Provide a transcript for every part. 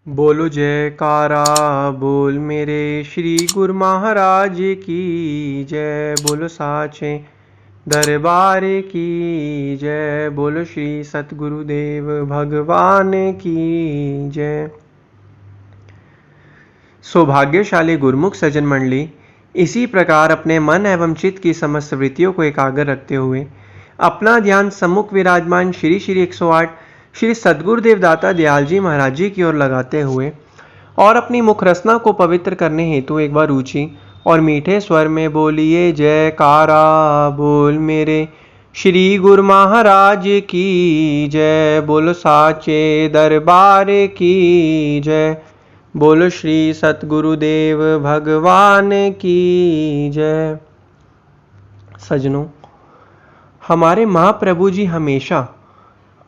बोलो जयकारा बोल मेरे श्री गुरु महाराज की जय। बोलो साचे दरबार की जय। बोलो श्री सतगुरुदेव भगवान की जय। सौभाग्यशाली गुरुमुख सज्जन मंडली, इसी प्रकार अपने मन एवं चित्त की समस्त वृत्तियों को एकाग्र रखते हुए अपना ध्यान सम्मुख विराजमान श्री श्री 108 श्री सद्गुरुदेव दाता दयाल जी महाराज जी की ओर लगाते हुए और अपनी मुख रसना को पवित्र करने हेतु एक बार ऊंची और मीठे स्वर में बोलिए जयकारा बोल मेरे श्री गुरु महाराज की जय। बोलो साचे दरबार की जय। बोलो श्री सतगुरुदेव भगवान की जय। सज्जनों, हमारे महाप्रभु जी हमेशा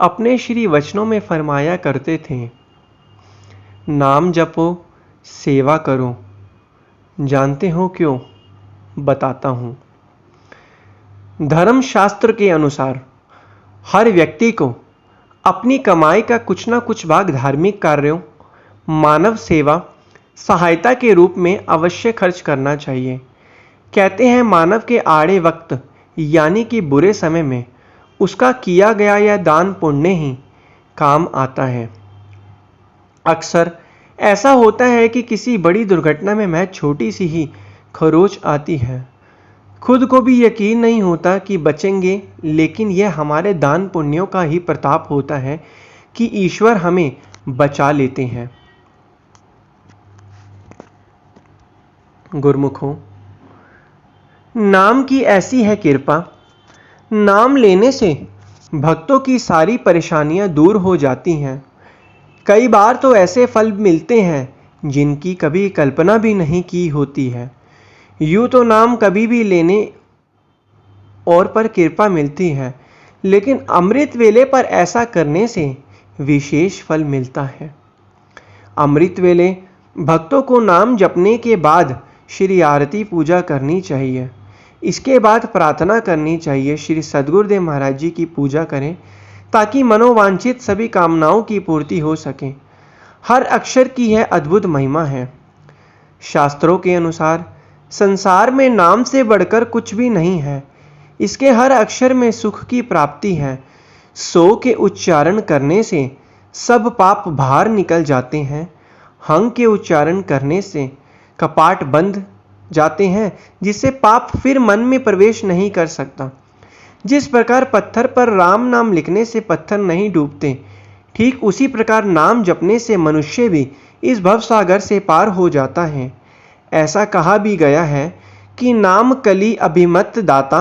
अपने श्री वचनों में फरमाया करते थे, नाम जपो सेवा करो। जानते हो क्यों? बताता हूं। धर्मशास्त्र के अनुसार हर व्यक्ति को अपनी कमाई का कुछ ना कुछ भाग धार्मिक कार्यों, मानव सेवा, सहायता के रूप में अवश्य खर्च करना चाहिए। कहते हैं मानव के आड़े वक्त यानी कि बुरे समय में उसका किया गया यह दान पुण्य ही काम आता है। अक्सर ऐसा होता है कि किसी बड़ी दुर्घटना में महज छोटी सी ही खरोच आती है, खुद को भी यकीन नहीं होता कि बचेंगे, लेकिन यह हमारे दान पुण्यों का ही प्रताप होता है कि ईश्वर हमें बचा लेते हैं। गुरुमुखों, नाम की ऐसी है कृपा, नाम लेने से भक्तों की सारी परेशानियां दूर हो जाती हैं। कई बार तो ऐसे फल मिलते हैं जिनकी कभी कल्पना भी नहीं की होती है। यूं तो नाम कभी भी लेने और पर कृपा मिलती है, लेकिन अमृत वेले पर ऐसा करने से विशेष फल मिलता है। अमृत वेले भक्तों को नाम जपने के बाद श्री आरती पूजा करनी चाहिए। इसके बाद प्रार्थना करनी चाहिए, श्री सद्गुरुदेव महाराज जी की पूजा करें ताकि मनोवांछित सभी कामनाओं की पूर्ति हो सके। हर अक्षर की यह अद्भुत महिमा है। शास्त्रों के अनुसार संसार में नाम से बढ़कर कुछ भी नहीं है। इसके हर अक्षर में सुख की प्राप्ति है। सो के उच्चारण करने से सब पाप बाहर निकल जाते हैं। हंग के उच्चारण करने से कपाट बंद जाते हैं, जिससे पाप फिर मन में प्रवेश नहीं कर सकता। जिस प्रकार पत्थर पर राम नाम लिखने से पत्थर नहीं डूबते, ठीक उसी प्रकार नाम जपने से मनुष्य भी इस भवसागर से पार हो जाता है। ऐसा कहा भी गया है कि नाम कली अभिमत दाता,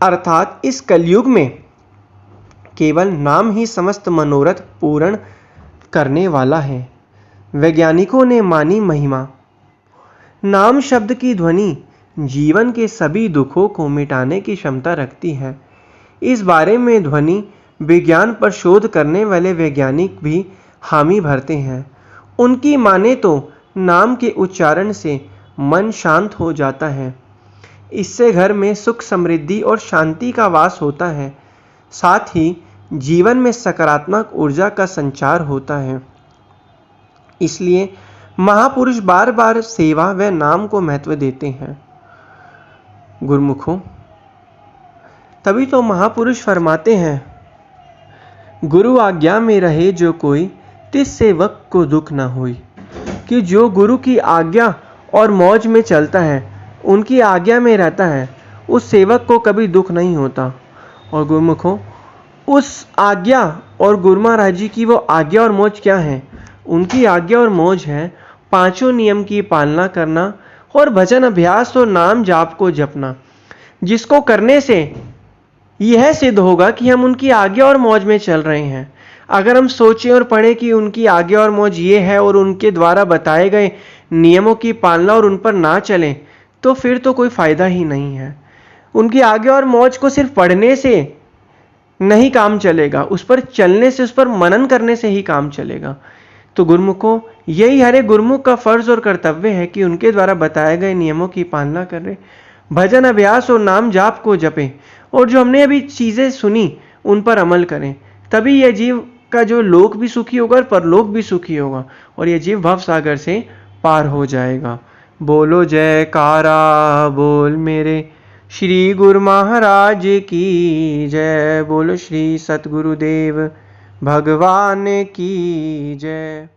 अर्थात इस कलयुग में केवल नाम ही समस्त मनोरथ पूर्ण करने वाला है। वैज्ञानिकों ने मानी महिमा। नाम शब्द की ध्वनि जीवन के सभी दुखों को मिटाने की क्षमता रखती है। इस बारे में ध्वनि विज्ञान पर शोध करने वाले वैज्ञानिक भी हामी भरते हैं। उनकी माने तो नाम के उच्चारण से मन शांत हो जाता है। इससे घर में सुख, समृद्धि और शांति का वास होता है। साथ ही जीवन में सकारात्मक ऊर्जा का संचार होता है। इसलिए महापुरुष बार बार सेवा व नाम को महत्व देते हैं। गुरुमुखों, तभी तो महापुरुष फरमाते हैं, गुरु आज्ञा में रहे जो कोई, तिस सेवक को दुख ना होई। कि जो गुरु की आज्ञा और मौज में चलता है, उनकी आज्ञा में रहता है, उस सेवक को कभी दुख नहीं होता। और गुरुमुखों, उस आज्ञा और गुरु महाराज जी की वो आज्ञा और मौज क्या है? उनकी आज्ञा और मौज है पांचों नियम की पालना करना और भजन अभ्यास और नाम जाप को जपना, जिसको करने से यह सिद्ध होगा कि हम उनकी आज्ञा और मौज में चल रहे हैं। अगर हम सोचें और पढ़ें कि उनकी आज्ञा और मौज ये है और उनके द्वारा बताए गए नियमों की पालना और उन पर ना चलें, तो फिर तो कोई फायदा ही नहीं है। उनकी आज्ञा और मौज को सिर्फ पढ़ने से नहीं काम चलेगा, उस पर चलने से, उस पर मनन करने से ही काम चलेगा। तो गुरुमुखों, यही हर एक गुरुमुख का फर्ज और कर्तव्य है कि उनके द्वारा बताए गए नियमों की पालना करें, भजन अभ्यास और नाम जाप को जपें, और जो हमने अभी चीज़ें सुनी उन पर अमल करें। तभी यह जीव इसका जो लोक भी सुखी होगा और परलोक भी सुखी होगा और ये जीव भव सागर से पार हो जाएगा। बोलो जयकारा बोल मेरे श्री गुरु महाराज की जय। बोलो श्री सतगुरुदेव भगवान की जय।